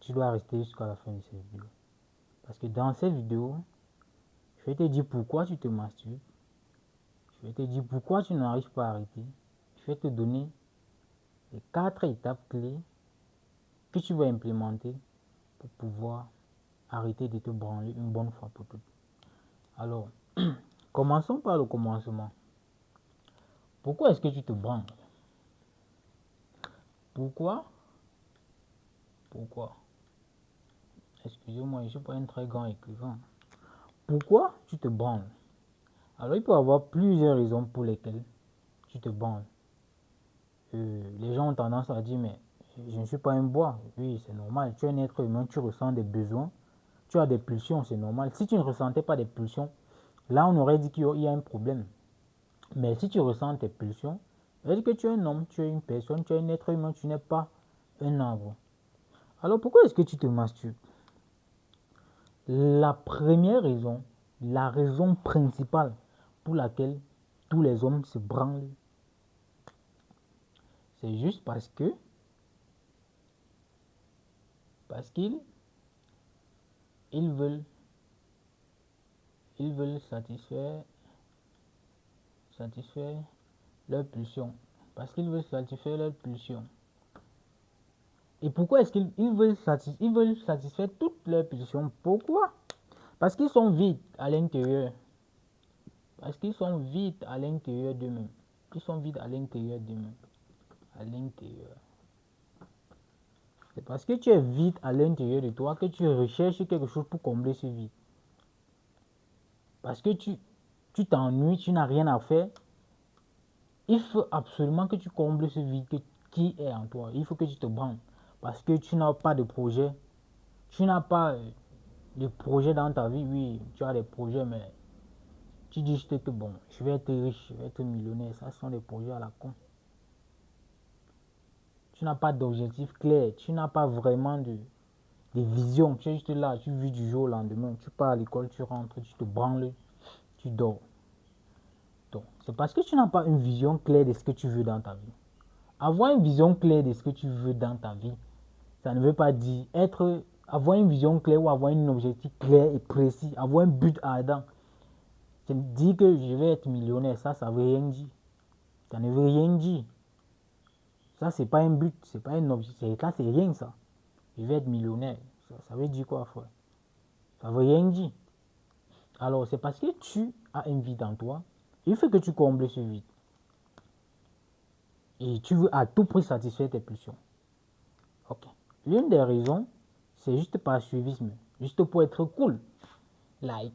tu dois rester jusqu'à la fin de cette vidéo. Parce que dans cette vidéo, je vais te dire pourquoi tu te masturbes. Je vais te dire pourquoi tu n'arrives pas à arrêter. Je vais te donner les 4 étapes clés que tu vas implémenter pour pouvoir arrêter de te branler une bonne fois pour toutes. Alors, commençons par le commencement. Pourquoi est-ce que tu te branles? Pourquoi? Excusez-moi, je ne suis pas un très grand écrivain. Pourquoi tu te branles? Alors, il peut y avoir plusieurs raisons pour lesquelles tu te branles. Les gens ont tendance à dire, mais je ne suis pas un bois. Oui, c'est normal. Tu es un être humain, tu ressens des besoins, tu as des pulsions, c'est normal. Si tu ne ressentais pas des pulsions, là, on aurait dit qu'il y a un problème. Mais si tu ressens tes pulsions, est-ce que tu es un homme, tu es une personne, tu es un être humain, tu n'es pas un arbre. Alors, pourquoi est-ce que tu te masturbes? La première raison, la raison principale pour laquelle tous les hommes se branlent, c'est juste parce qu'ils veulent satisfaire leur pulsion. Parce qu'ils veulent satisfaire leur pulsion. Et pourquoi est-ce qu'ils veulent satisfaire toutes leurs pulsions? Pourquoi? Parce qu'ils sont vides à l'intérieur. Parce qu'ils sont vides à l'intérieur d'eux-mêmes. Ils sont vides à l'intérieur d'eux-mêmes. À l'intérieur. C'est parce que tu es vide à l'intérieur de toi que tu recherches quelque chose pour combler ce vide. Parce que tu t'ennuies, tu n'as rien à faire. Il faut absolument que tu combles ce vide qui est en toi. Il faut que tu te branles. Parce que tu n'as pas de projet. Tu n'as pas de projet dans ta vie. Oui, tu as des projets, mais tu dis juste que bon, je vais être riche, je vais être millionnaire. Ça, ce sont des projets à la con. Tu n'as pas d'objectif clair. Tu n'as pas vraiment de vision. Tu es juste là, tu vis du jour au lendemain. Tu pars à l'école, tu rentres, tu te branles, tu dors. Donc, c'est parce que tu n'as pas une vision claire de ce que tu veux dans ta vie. Avoir une vision claire de ce que tu veux dans ta vie, ça ne veut pas dire avoir une vision claire ou avoir un objectif clair et précis, avoir un but ardent. C'est dire que je vais être millionnaire, ça ne veut rien dire. Ça ne veut rien dire. Ça, c'est pas un but, c'est pas un objectif. Ça, c'est rien, ça. Je vais être millionnaire. Ça veut dire quoi, frère? Ça veut rien dire. Alors, c'est parce que tu as un vide en toi, il faut que tu combles ce vide. Et tu veux à tout prix satisfaire tes pulsions. Ok. L'une des raisons, c'est juste par suivisme. Juste pour être cool. Like.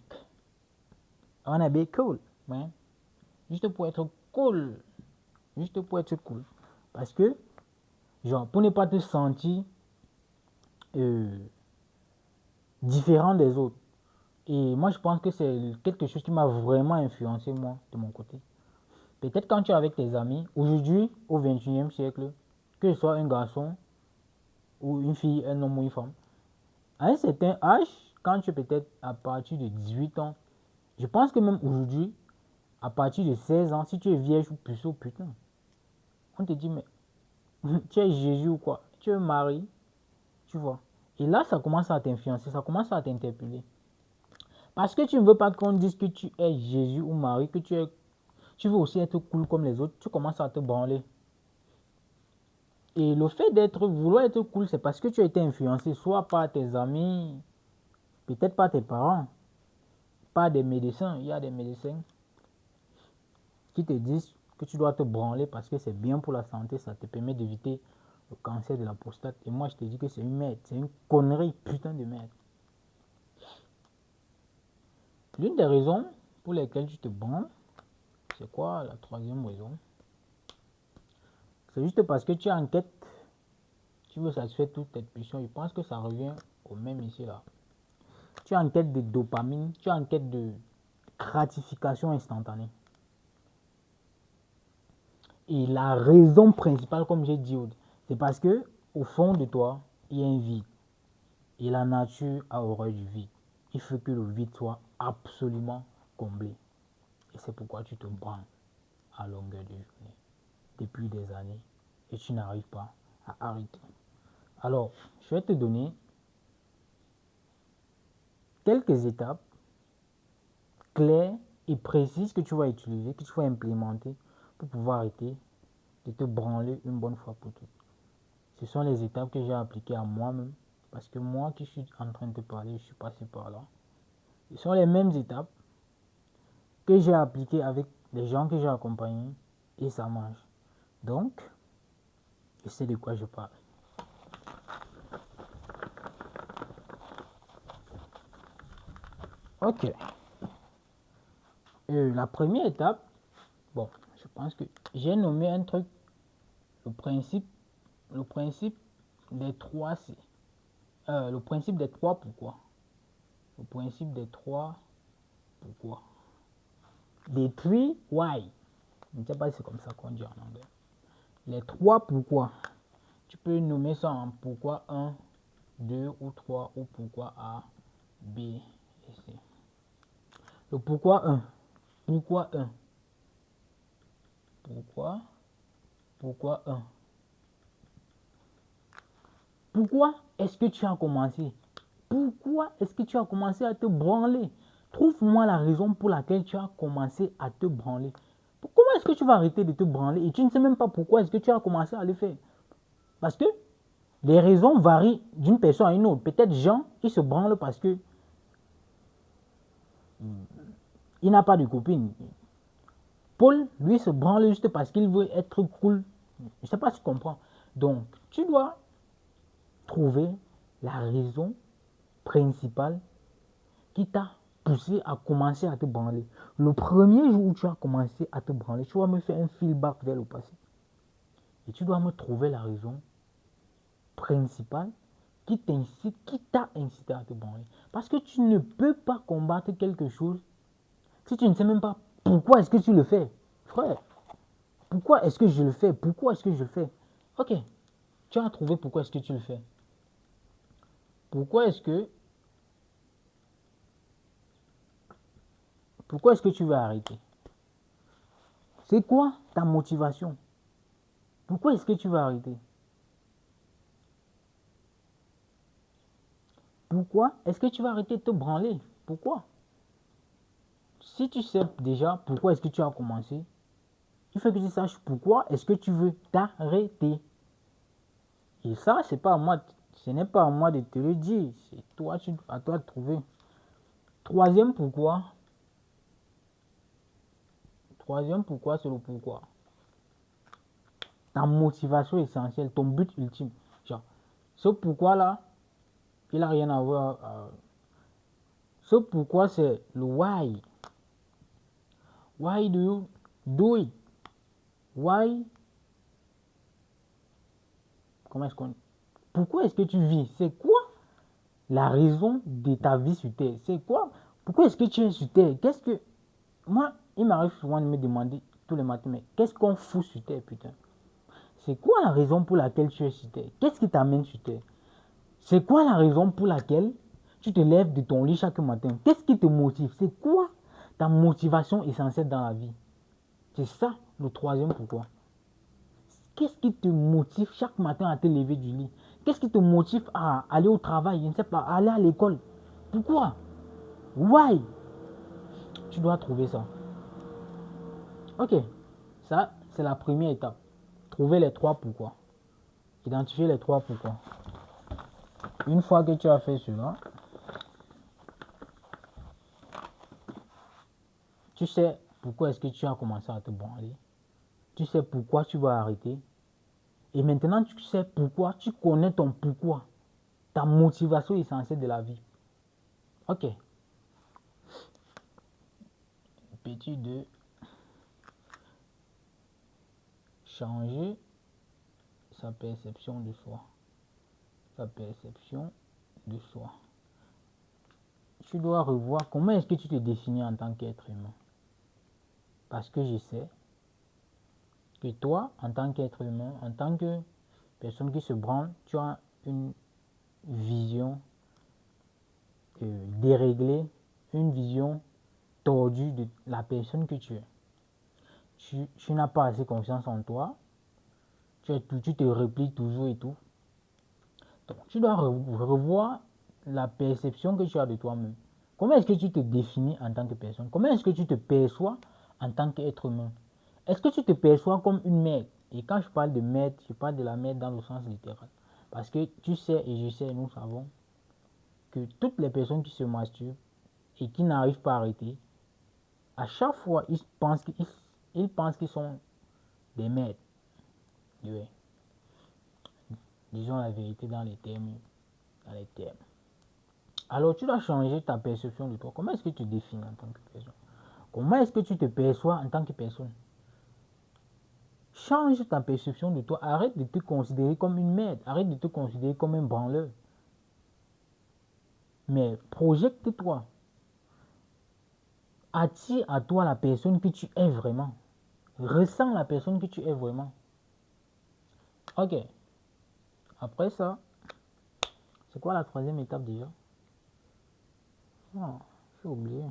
On wanna be cool. Man. Juste pour être cool. Juste pour être cool. Parce que, genre, pour ne pas te sentir différent des autres. Et moi, je pense que c'est quelque chose qui m'a vraiment influencé, moi, de mon côté. Peut-être quand tu es avec tes amis, aujourd'hui, au 21e siècle, que ce soit un garçon ou une fille, un homme ou une femme, à un certain âge, quand tu es peut-être à partir de 18 ans, je pense que même aujourd'hui, à partir de 16 ans, si tu es vierge ou puceau, putain, on te dit, mais tu es Jésus ou quoi? Tu es Marie, tu vois. Et là, ça commence à t'influencer, ça commence à t'interpeller. Parce que tu ne veux pas qu'on dise que tu es Jésus ou Marie, que tu veux aussi être cool comme les autres, tu commences à te branler. Et le fait vouloir être cool, c'est parce que tu as été influencé soit par tes amis, peut-être par tes parents, par des médecins. Il y a des médecins qui te disent que tu dois te branler parce que c'est bien pour la santé, ça te permet d'éviter le cancer de la prostate. Et moi, je te dis que c'est une merde, c'est une connerie, putain de merde. L'une des raisons pour lesquelles tu te branles, c'est quoi la troisième raison? C'est juste parce que tu es en quête, tu veux satisfaire toute tes pulsions. Je pense que ça revient au même ici là. Tu es en quête de dopamine, tu es en quête de gratification instantanée. Et la raison principale, comme j'ai dit, c'est parce que au fond de toi, il y a un vide. Et la nature a horreur du vide. Il faut que le vide soit absolument comblé. Et c'est pourquoi tu te branles à longueur de journée, depuis des années, et tu n'arrives pas à arrêter. Alors, je vais te donner quelques étapes claires et précises que tu vas utiliser, que tu vas implémenter pour pouvoir arrêter de te branler une bonne fois pour toutes. Ce sont les étapes que j'ai appliquées à moi-même, parce que moi qui suis en train de te parler, je suis passé par là. Ce sont les mêmes étapes que j'ai appliquées avec les gens que j'ai accompagnés et ça marche. Donc, je sais de quoi je parle. Ok. La première étape, bon, je pense que j'ai nommé un truc, le principe des trois C. Le principe des trois pourquoi. Le principe des trois pourquoi. Des three why. Je ne sais pas si c'est comme ça qu'on dit en anglais. Les trois pourquoi. Tu peux nommer ça en pourquoi 1, 2 ou 3 ou pourquoi A, B et C. Le pourquoi 1. Pourquoi 1. Pourquoi 1. Pourquoi est-ce que tu as commencé? Pourquoi est-ce que tu as commencé à te branler? Trouve-moi la raison pour laquelle tu as commencé à te branler. Comment est-ce que tu vas arrêter de te branler et tu ne sais même pas pourquoi est-ce que tu as commencé à le faire? Parce que les raisons varient d'une personne à une autre. Peut-être Jean, il se branle parce que il n'a pas de copine. Paul, lui, se branle juste parce qu'il veut être cool. Je ne sais pas si tu comprends. Donc, tu dois trouver la raison principale qui t'a poussé à commencer à te branler. Le premier jour où tu as commencé à te branler, tu vas me faire un feedback vers le passé. Et tu dois me trouver la raison principale qui t'a incité à te branler. Parce que tu ne peux pas combattre quelque chose si tu ne sais même pas pourquoi est-ce que tu le fais. Frère, pourquoi est-ce que je le fais? Pourquoi est-ce que je le fais? Ok, tu as trouvé pourquoi est-ce que tu le fais. Pourquoi est-ce que tu veux arrêter? C'est quoi ta motivation? Pourquoi est-ce que tu veux arrêter? Pourquoi est-ce que tu vas arrêter de te branler? Pourquoi? Si tu sais déjà pourquoi est-ce que tu as commencé, il faut que tu saches pourquoi est-ce que tu veux t'arrêter. Et ça, c'est pas à moi, ce n'est pas à moi de te le dire. C'est toi, à toi de trouver. Troisième pourquoi, c'est le pourquoi. Ta motivation essentielle, ton but ultime. Genre, ce pourquoi-là, il n'a rien à voir. Ce pourquoi, c'est le why. Why do you do it? Why? Comment est-ce qu'on... Pourquoi est-ce que tu vis? C'est quoi la raison de ta vie sur Terre? C'est quoi? Pourquoi est-ce que tu es sur Terre? Qu'est-ce que... Moi, il m'arrive souvent de me demander tous les matins, mais qu'est-ce qu'on fout sur Terre, putain? C'est quoi la raison pour laquelle tu es sur Terre? Qu'est-ce qui t'amène sur Terre? C'est quoi la raison pour laquelle tu te lèves de ton lit chaque matin? Qu'est-ce qui te motive? C'est quoi ta motivation essentielle dans la vie? C'est ça le troisième pourquoi. Qu'est-ce qui te motive chaque matin à te lever du lit? Qu'est-ce qui te motive à aller au travail? Je ne sais pas, à aller à l'école? Pourquoi? Why? Tu dois trouver ça. Ok, ça c'est la première étape. Trouver les trois pourquoi. Identifier les trois pourquoi. Une fois que tu as fait cela, tu sais pourquoi est-ce que tu as commencé à te branler. Tu sais pourquoi tu vas arrêter. Et maintenant, tu sais pourquoi, tu connais ton pourquoi. Ta motivation essentielle de la vie. Ok. Petit 2. Changer sa perception de soi. Sa perception de soi. Tu dois revoir comment est-ce que tu te définis en tant qu'être humain. Parce que je sais que toi, en tant qu'être humain, en tant que personne qui se branle, tu as une vision déréglée, une vision tordue de la personne que tu es. Tu n'as pas assez confiance en toi, tu te replies toujours et tout. Donc, tu dois revoir la perception que tu as de toi-même. Comment est-ce que tu te définis en tant que personne? Comment est-ce que tu te perçois en tant qu'être humain? Est-ce que tu te perçois comme une merde? Et quand je parle de merde, je parle de la merde dans le sens littéral. Parce que tu sais et je sais, nous savons, que toutes les personnes qui se masturbent et qui n'arrivent pas à arrêter, à chaque fois, ils pensent qu'ils sont des merdes. Ouais. Disons la vérité dans les termes. Dans les termes. Alors, tu dois changer ta perception de toi. Comment est-ce que tu te définis en tant que personne? Comment est-ce que tu te perçois en tant que personne? Change ta perception de toi. Arrête de te considérer comme une merde. Arrête de te considérer comme un branleur. Mais projecte-toi. Attire à toi la personne que tu es vraiment. Ressens la personne que tu es vraiment. Ok. Après ça, c'est quoi la troisième étape déjà? Oh, j'ai oublié.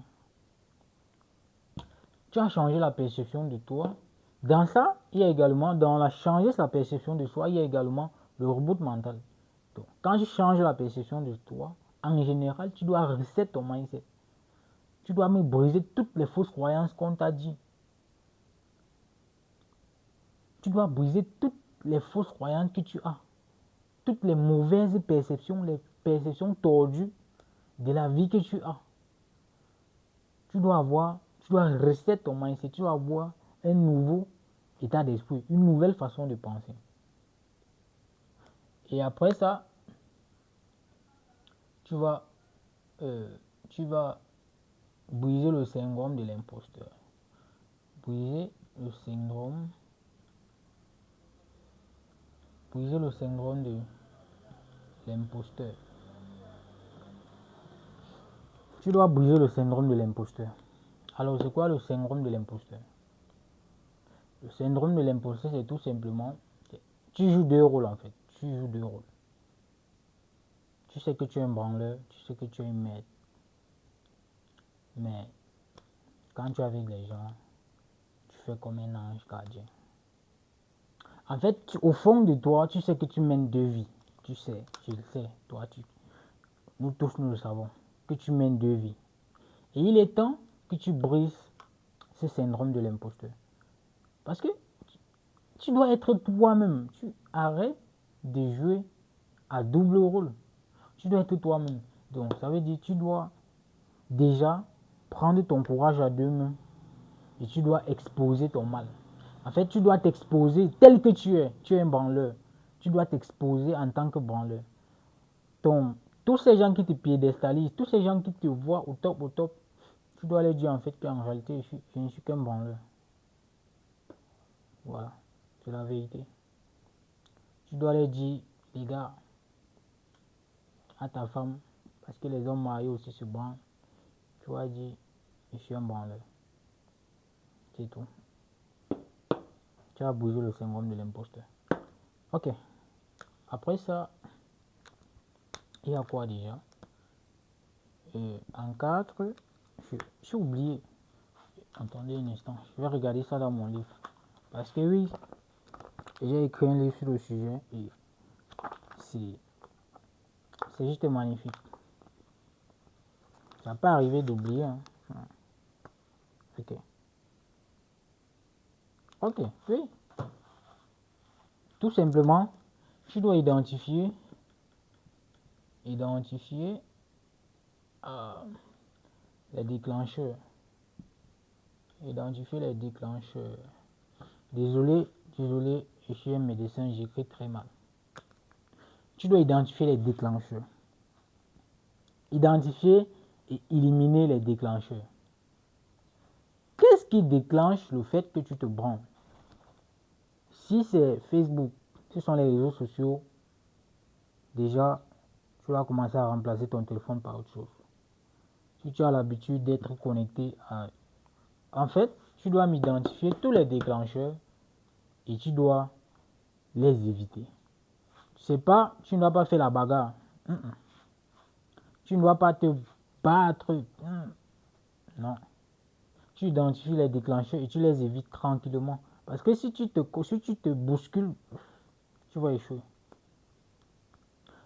Tu as changé la perception de toi. Dans ça, il y a également, dans la changer sa perception de soi, il y a également le reboot mental. Donc, quand je change la perception de toi, en général, tu dois reset ton mindset. Tu dois me briser toutes les fausses croyances qu'on t'a dit. Tu dois briser toutes les fausses croyances que tu as. Toutes les mauvaises perceptions, les perceptions tordues de la vie que tu as. Tu dois reset ton mindset. Tu dois avoir un nouveau état d'esprit, une nouvelle façon de penser. Et après ça, tu vas, tu vas briser le syndrome de l'imposteur. Briser le syndrome. Briser le syndrome de l'imposteur. Tu dois briser le syndrome de l'imposteur. Alors, c'est quoi le syndrome de l'imposteur? Le syndrome de l'imposteur, c'est tout simplement, tu joues deux rôles en fait. Tu joues deux rôles. Tu sais que tu es un branleur, tu sais que tu es une merde. Mais quand tu es avec les gens, tu fais comme un ange gardien. En fait, au fond de toi, tu sais que tu mènes deux vies. Tu sais, je le sais, nous tous nous le savons, que tu mènes deux vies. Et il est temps que tu brises ce syndrome de l'imposteur. Parce que tu dois être toi-même. Tu arrêtes de jouer à double rôle. Tu dois être toi-même. Donc, ça veut dire que tu dois déjà prendre ton courage à deux mains et tu dois exposer ton mal. En fait, tu dois t'exposer tel que tu es. Tu es un branleur. Tu dois t'exposer en tant que branleur. Tous ces gens qui te piédestalisent, tous ces gens qui te voient au top, tu dois leur dire en fait qu'en réalité, je ne suis qu'un branleur. Voilà, c'est la vérité. Tu dois leur dire, les gars, à ta femme, parce que les hommes mariés aussi se branlent, tu vas dire, je suis un branleur. C'est tout. Tu as bougé le syndrome de l'imposteur. Ok. Après ça, il y a quoi déjà? En 4, j'ai oublié. Attendez un instant, je vais regarder ça dans mon livre. Parce que oui, j'ai écrit un livre sur le sujet et c'est juste magnifique. Ça peut arriver d'oublier. Hein. Ok. Ok, oui. Tout simplement, tu dois identifier les déclencheurs. Identifier les déclencheurs. Désolé, je suis un médecin, j'écris très mal. Tu dois identifier les déclencheurs. Identifier et éliminer les déclencheurs. Qu'est-ce qui déclenche le fait que tu te branles? Si c'est Facebook, ce sont les réseaux sociaux, déjà, tu vas commencer à remplacer ton téléphone par autre chose. Si tu as l'habitude d'être connecté à... En fait, tu dois m'identifier tous les déclencheurs et tu dois les éviter. C'est pas, tu ne dois pas faire la bagarre. Tu ne dois pas te battre. Non. Tu identifies les déclencheurs et tu les évites tranquillement. Parce que si tu te bouscules, tu vas échouer.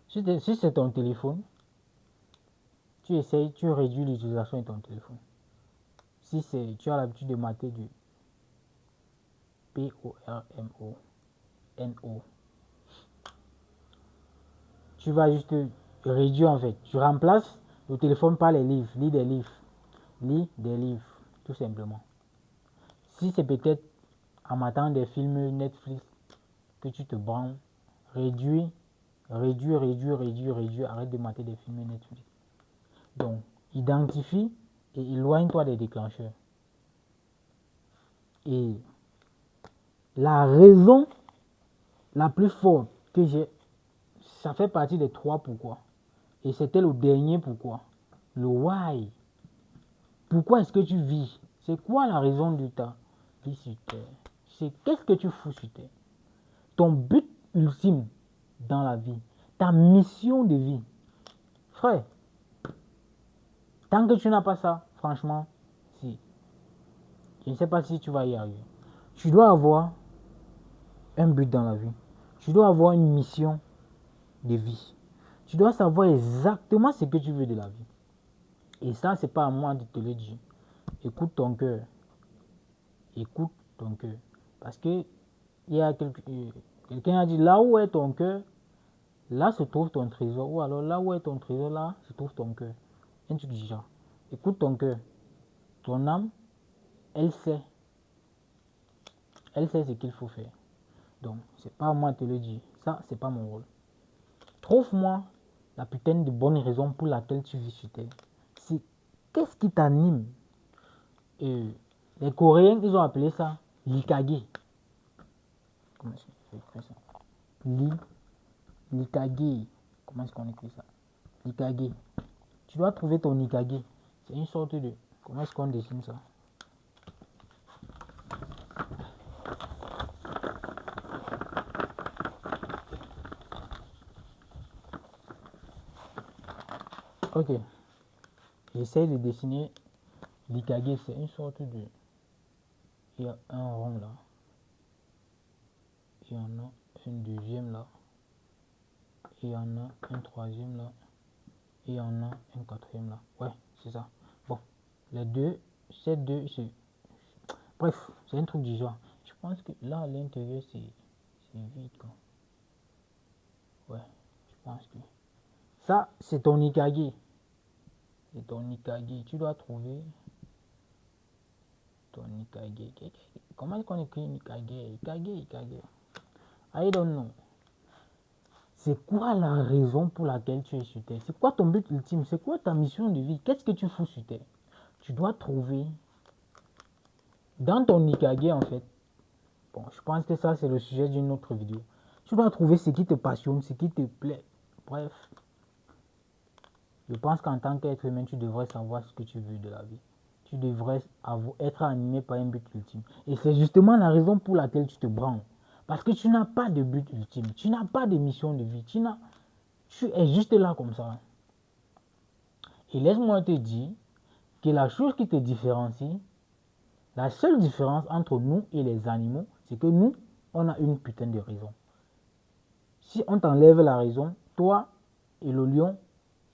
Si c'est ton téléphone, tu essayes, tu réduis l'utilisation de ton téléphone. Si tu as l'habitude de mater du PORMONO, tu vas juste réduire en fait. Tu remplaces le téléphone par les livres. Lis des livres. Lis des livres, tout simplement. Si c'est peut-être en matant des films Netflix que tu te branles, réduis, arrête de mater des films Netflix. Donc, identifie et éloigne-toi des déclencheurs. Et la raison la plus forte que j'ai, ça fait partie des 3 pourquoi. Et c'était le dernier pourquoi. Le why. Pourquoi est-ce que tu vis? C'est quoi la raison de ta vie sur Terre? C'est qu'est-ce que tu fous sur Terre? Ton but ultime dans la vie. Ta mission de vie. Frère, tant que tu n'as pas ça, franchement, si. Je ne sais pas si tu vas y arriver. Tu dois avoir un but dans la vie. Tu dois avoir une mission de vie. Tu dois savoir exactement ce que tu veux de la vie. Et ça, c'est pas à moi de te le dire. Écoute ton cœur. Écoute ton cœur. Parce que il y a quelqu'un a dit là où est ton cœur, là se trouve ton trésor. Ou alors là où est ton trésor, là se trouve ton cœur. Un truc du genre. Écoute ton cœur. Ton âme, elle sait. Elle sait ce qu'il faut faire. Donc, c'est pas à moi de te le dire. Ça, c'est pas mon rôle. Trouve-moi la putain de bonne raison pour laquelle tu vis sur Terre. C'est qu'est-ce qui t'anime? Les Coréens, ils ont appelé ça l'ikage. Comment est-ce qu'on écrit ça? L'ikage. Comment est-ce qu'on écrit ça? L'ikage. Tu dois trouver ton ikage. C'est une sorte de... Comment est-ce qu'on dessine ça? Ok. J'essaie de dessiner l'ikage. C'est une sorte de... Il y a un rond là. Il y en a un deuxième là. Il y en a un troisième là. Et il y en a un quatrième là. Ouais, c'est ça. Bon, les deux, ces deux, c'est... Bref, c'est un truc du genre. Je pense que là, à l'intérieur, c'est vide, quoi. Ouais, je pense que... Ça, c'est ton ikage. C'est ton ikage. Tu dois trouver ton ikage. Comment est-ce qu'on écrit ikage? Ikage. I don't know. C'est quoi la raison pour laquelle tu es sur Terre? C'est quoi ton but ultime? C'est quoi ta mission de vie? Qu'est-ce que tu fous sur Terre? Tu dois trouver dans ton ikage, en fait. Bon, je pense que ça, c'est le sujet d'une autre vidéo. Tu dois trouver ce qui te passionne, ce qui te plaît. Bref. Je pense qu'en tant qu'être humain, tu devrais savoir ce que tu veux de la vie. Tu devrais être animé par un but ultime. Et c'est justement la raison pour laquelle tu te branles. Parce que tu n'as pas de but ultime. Tu n'as pas de mission de vie. Tu es juste là comme ça. Et laisse-moi te dire que la chose qui te différencie, la seule différence entre nous et les animaux, c'est que nous, on a une putain de raison. Si on t'enlève la raison, toi et le lion,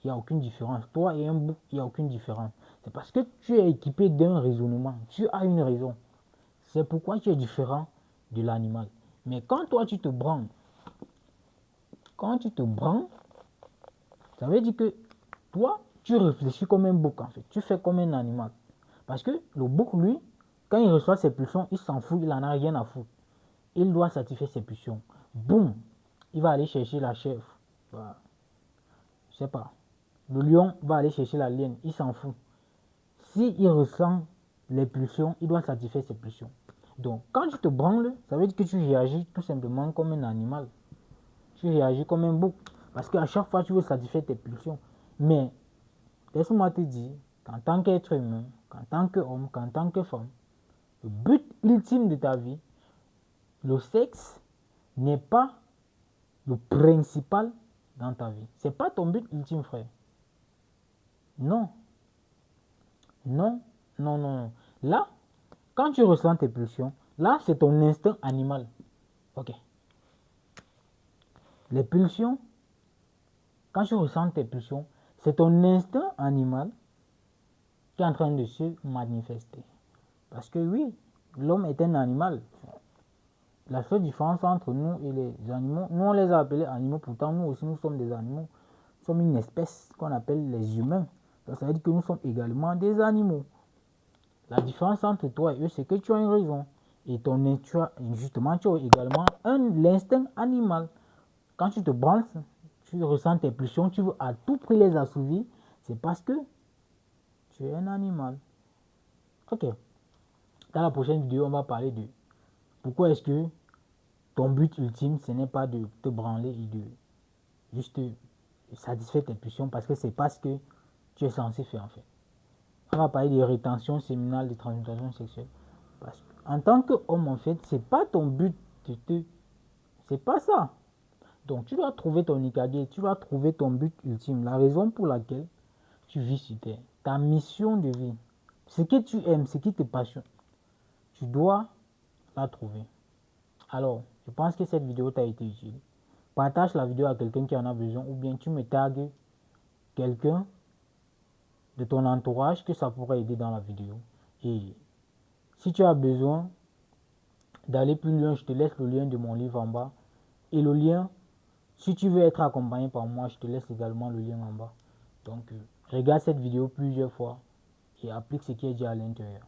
il n'y a aucune différence. Toi et un bouc, il n'y a aucune différence. C'est parce que tu es équipé d'un raisonnement. Tu as une raison. C'est pourquoi tu es différent de l'animal. Mais quand toi, tu te branles, ça veut dire que toi, tu réfléchis comme un bouc en fait. Tu fais comme un animal. Parce que le bouc, lui, quand il reçoit ses pulsions, il s'en fout, il n'en a rien à foutre. Il doit satisfaire ses pulsions. Boum, il va aller chercher la chèvre. Voilà. Je sais pas. Le lion va aller chercher la liane, il s'en fout. S'il ressent les pulsions, il doit satisfaire ses pulsions. Donc, quand tu te branles, ça veut dire que tu réagis tout simplement comme un animal. Tu réagis comme un bouc. Parce qu'à chaque fois, tu veux satisfaire tes pulsions. Mais, laisse-moi te dire qu'en tant qu'être humain, qu'en tant qu'homme, qu'en tant que femme, le but ultime de ta vie, le sexe, n'est pas le principal dans ta vie. C'est pas ton but ultime, frère. Non. Non, non, non, non. Là, quand tu ressens tes pulsions, là, c'est ton instinct animal. Ok. Les pulsions, quand tu ressens tes pulsions, c'est ton instinct animal qui est en train de se manifester. Parce que oui, l'homme est un animal. La seule différence entre nous et les animaux, nous on les a appelés animaux, pourtant nous aussi nous sommes des animaux. Nous sommes une espèce qu'on appelle les humains. Donc ça veut dire que nous sommes également des animaux. La différence entre toi et eux, c'est que tu as une raison. Et justement, tu as également l'instinct animal. Quand tu te branles, tu ressens tes pulsions, tu veux à tout prix les assouvir, c'est parce que tu es un animal. Ok. Dans la prochaine vidéo, on va parler de pourquoi est-ce que ton but ultime, ce n'est pas de te branler et de juste satisfaire tes pulsions, parce que c'est pas ce que tu es censé faire en fait. On va parler de rétention séminale, de transmutation sexuelle. Parce qu'en tant qu'homme, en fait, c'est pas ton but de te... C'est pas ça. Donc, tu dois trouver ton Ikage, tu dois trouver ton but ultime, la raison pour laquelle tu vis sur Terre, ta mission de vie, ce que tu aimes, ce qui te passionne. Tu dois la trouver. Alors, je pense que cette vidéo t'a été utile. Partage la vidéo à quelqu'un qui en a besoin ou bien tu me tagues quelqu'un de ton entourage que ça pourrait aider dans la vidéo. Et si tu as besoin d'aller plus loin, je te laisse le lien de mon livre en bas. Et le lien, si tu veux être accompagné par moi, je te laisse également le lien en bas. Donc, regarde cette vidéo plusieurs fois et applique ce qui est dit à l'intérieur.